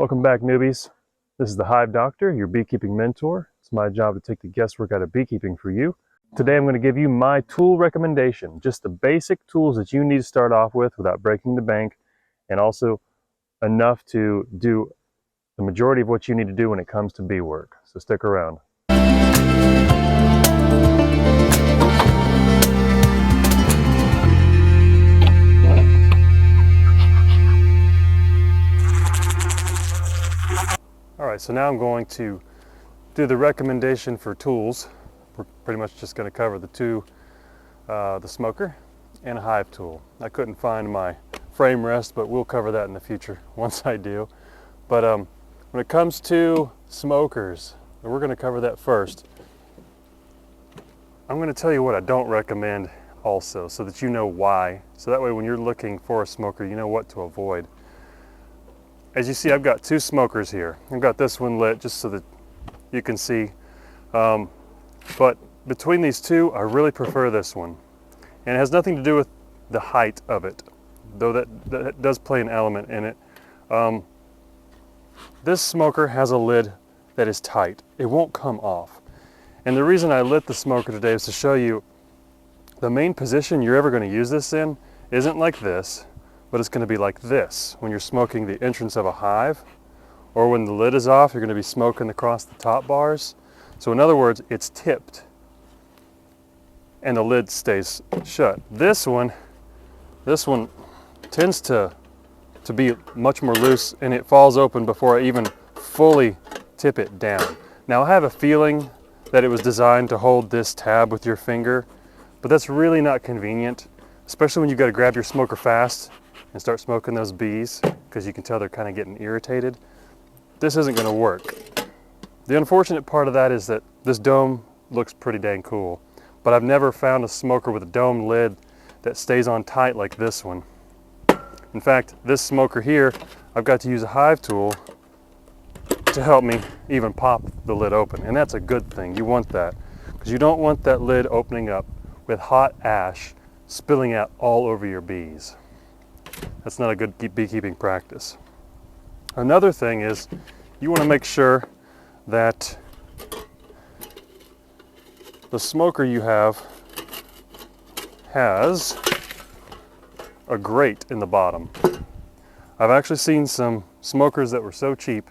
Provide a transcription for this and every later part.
Welcome back, newbies. This is the Hive Doctor, your beekeeping mentor. It's my job to take the guesswork out of beekeeping for you. Today I'm going to give you my tool recommendation, just the basic tools that you need to start off with without breaking the bank, and also enough to do the majority of what you need to do when it comes to bee work. So stick around. Alright, so now I'm going to do the recommendation for tools. We're pretty much just going to cover the smoker and a hive tool. I couldn't find my frame rest, but we'll cover that in the future once I do. But when it comes to smokers, we're going to cover that first. I'm going to tell you what I don't recommend also, so that you know why. So that way when you're looking for a smoker, you know what to avoid. As you see, I've got two smokers here. I've got this one lit just so that you can see. But between these two, I really prefer this one. And it has nothing to do with the height of it, though that does play an element in it. This smoker has a lid that is tight. It won't come off. And the reason I lit the smoker today is to show you the main position you're ever going to use this in isn't like this, but it's going to be like this when you're smoking the entrance of a hive, or when the lid is off, you're going to be smoking across the top bars. So in other words, it's tipped and the lid stays shut. This one tends to be much more loose, and it falls open before I even fully tip it down. Now I have a feeling that it was designed to hold this tab with your finger, but that's really not convenient, especially when you've got to grab your smoker fast and start smoking those bees, because you can tell they're kind of getting irritated. This isn't going to work. The unfortunate part of that is that this dome looks pretty dang cool, but I've never found a smoker with a dome lid that stays on tight like this one. In fact, this smoker here, I've got to use a hive tool to help me even pop the lid open, and that's a good thing. You want that, because you don't want that lid opening up with hot ash spilling out all over your bees. That's not a good beekeeping practice. Another thing is you want to make sure that the smoker you have has a grate in the bottom. I've actually seen some smokers that were so cheap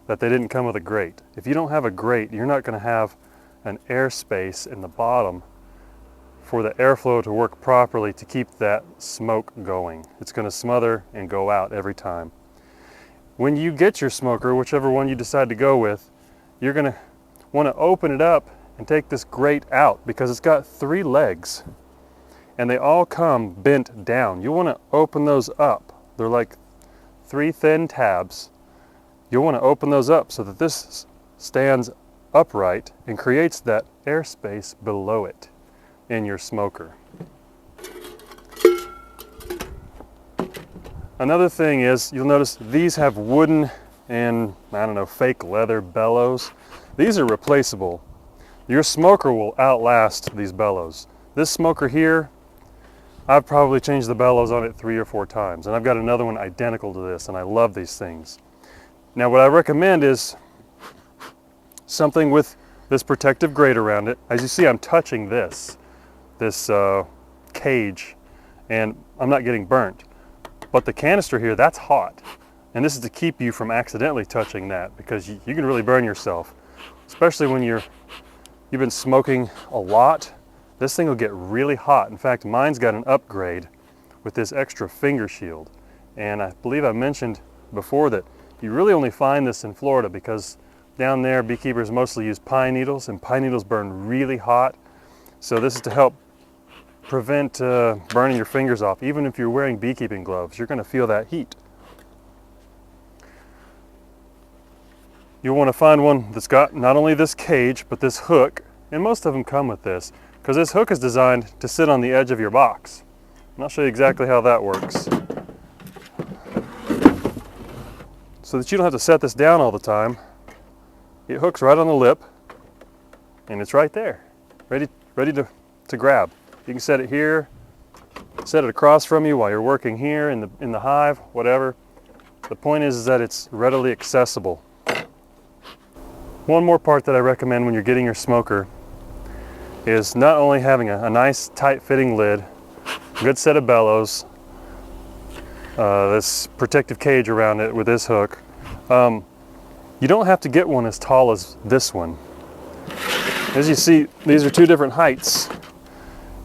that they didn't come with a grate. If you don't have a grate, you're not going to have an air space in the bottom for the airflow to work properly to keep that smoke going. It's going to smother and go out every time. When you get your smoker, whichever one you decide to go with, you're going to want to open it up and take this grate out, because it's got 3 legs and they all come bent down. You want to open those up. They're like 3 thin tabs. You'll want to open those up so that this stands upright and creates that airspace below it in your smoker. Another thing is, you'll notice these have wooden and, I don't know, fake leather bellows. These are replaceable. Your smoker will outlast these bellows. This smoker here, I've probably changed the bellows on it 3 or 4 times, and I've got another one identical to this, and I love these things. Now what I recommend is something with this protective grate around it. As you see, I'm touching this cage, and I'm not getting burnt. But the canister here, that's hot. And this is to keep you from accidentally touching that, because you can really burn yourself. Especially when you've been smoking a lot, this thing will get really hot. In fact, mine's got an upgrade with this extra finger shield. And I believe I mentioned before that you really only find this in Florida, because down there beekeepers mostly use pine needles, and pine needles burn really hot. So this is to help prevent burning your fingers off. Even if you're wearing beekeeping gloves, you're going to feel that heat. You'll want to find one that's got not only this cage, but this hook, and most of them come with this, because this hook is designed to sit on the edge of your box. And I'll show you exactly how that works. So that you don't have to set this down all the time, it hooks right on the lip, and it's right there, ready to grab. You can set it here, set it across from you while you're working here in the hive, whatever. The point is that it's readily accessible. One more part that I recommend when you're getting your smoker is not only having a nice tight fitting lid, a good set of bellows, this protective cage around it with this hook. You don't have to get one as tall as this one. As you see, these are two different heights,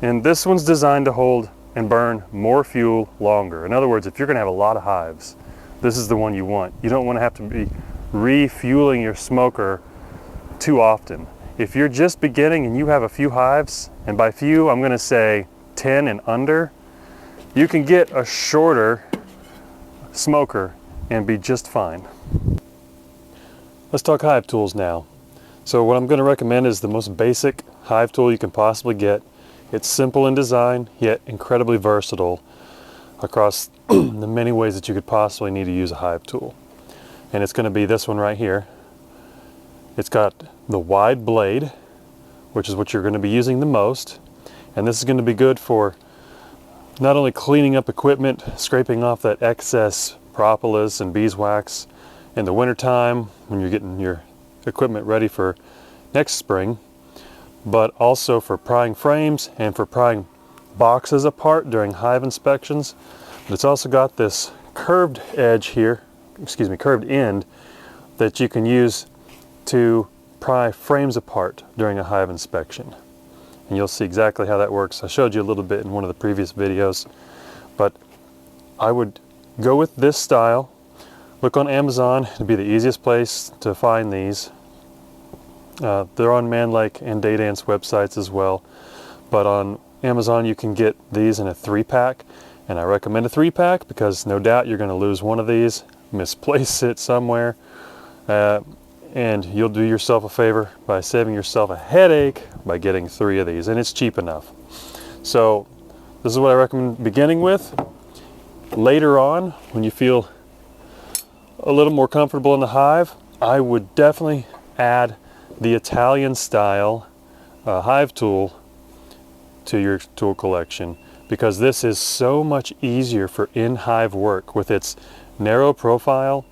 and this one's designed to hold and burn more fuel longer. In other words, if you're going to have a lot of hives, this is the one you want. You don't want to have to be refueling your smoker too often. If you're just beginning and you have a few hives, and by few I'm going to say 10 and under, you can get a shorter smoker and be just fine. Let's talk hive tools now. So what I'm going to recommend is the most basic hive tool you can possibly get. It's simple in design, yet incredibly versatile across the many ways that you could possibly need to use a hive tool. And it's going to be this one right here. It's got the wide blade, which is what you're going to be using the most. And this is going to be good for not only cleaning up equipment, scraping off that excess propolis and beeswax in the wintertime when you're getting your equipment ready for next spring, but also for prying frames and for prying boxes apart during hive inspections. But it's also got this curved edge here, curved end that you can use to pry frames apart during a hive inspection. And you'll see exactly how that works. I showed you a little bit in one of the previous videos, but I would go with this style. Look on Amazon, it'd be the easiest place to find these. They're on Manlake and Daydance websites as well, but on Amazon you can get these in a 3-pack, and I recommend a 3-pack because no doubt you're going to lose one of these, misplace it somewhere, and you'll do yourself a favor by saving yourself a headache by getting 3 of these, and it's cheap enough. So this is what I recommend beginning with. Later on, when you feel a little more comfortable in the hive, I would definitely add the Italian style hive tool to your tool collection, because this is so much easier for in-hive work. With its narrow profile,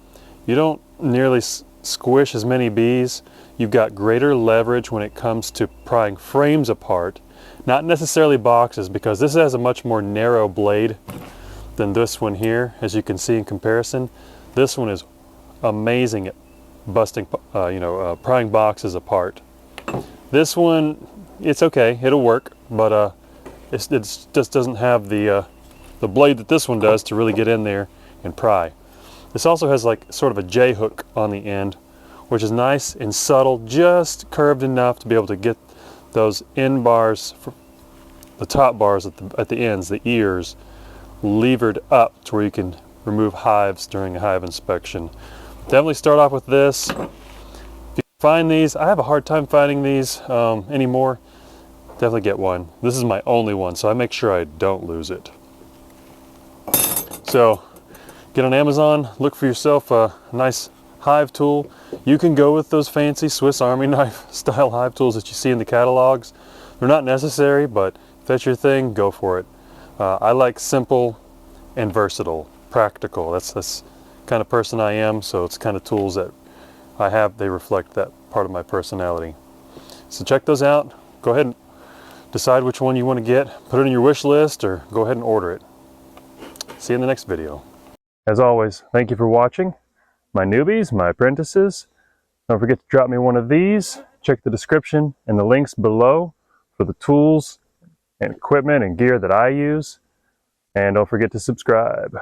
you don't nearly squish as many bees. You've got greater leverage when it comes to prying frames apart, not necessarily boxes, because this has a much more narrow blade than this one here. As you can see in comparison, this one is amazing at busting, prying boxes apart. This one, it's okay, it'll work, but it just doesn't have the blade that this one does to really get in there and pry. This also has like sort of a J hook on the end, which is nice and subtle, just curved enough to be able to get those end bars, the top bars at the ends, the ears, levered up to where you can remove hives during a hive inspection. Definitely start off with this. If you find these, I have a hard time finding these anymore. Definitely get one. This is my only one, so I make sure I don't lose it. So get on Amazon, look for yourself a nice hive tool. You can go with those fancy Swiss Army knife style hive tools that you see in the catalogs. They're not necessary, but if that's your thing, go for it. I like simple and versatile, practical. That's kind of person I am, so it's kind of tools that I have, they reflect that part of my personality. So check those out. Go ahead and decide which one you want to get, put it in your wish list, or go ahead and order it. See you in the next video. As always, thank you for watching. My newbies, my apprentices, don't forget to drop me one of these. Check the description and the links below for the tools and equipment and gear that I use. And don't forget to subscribe.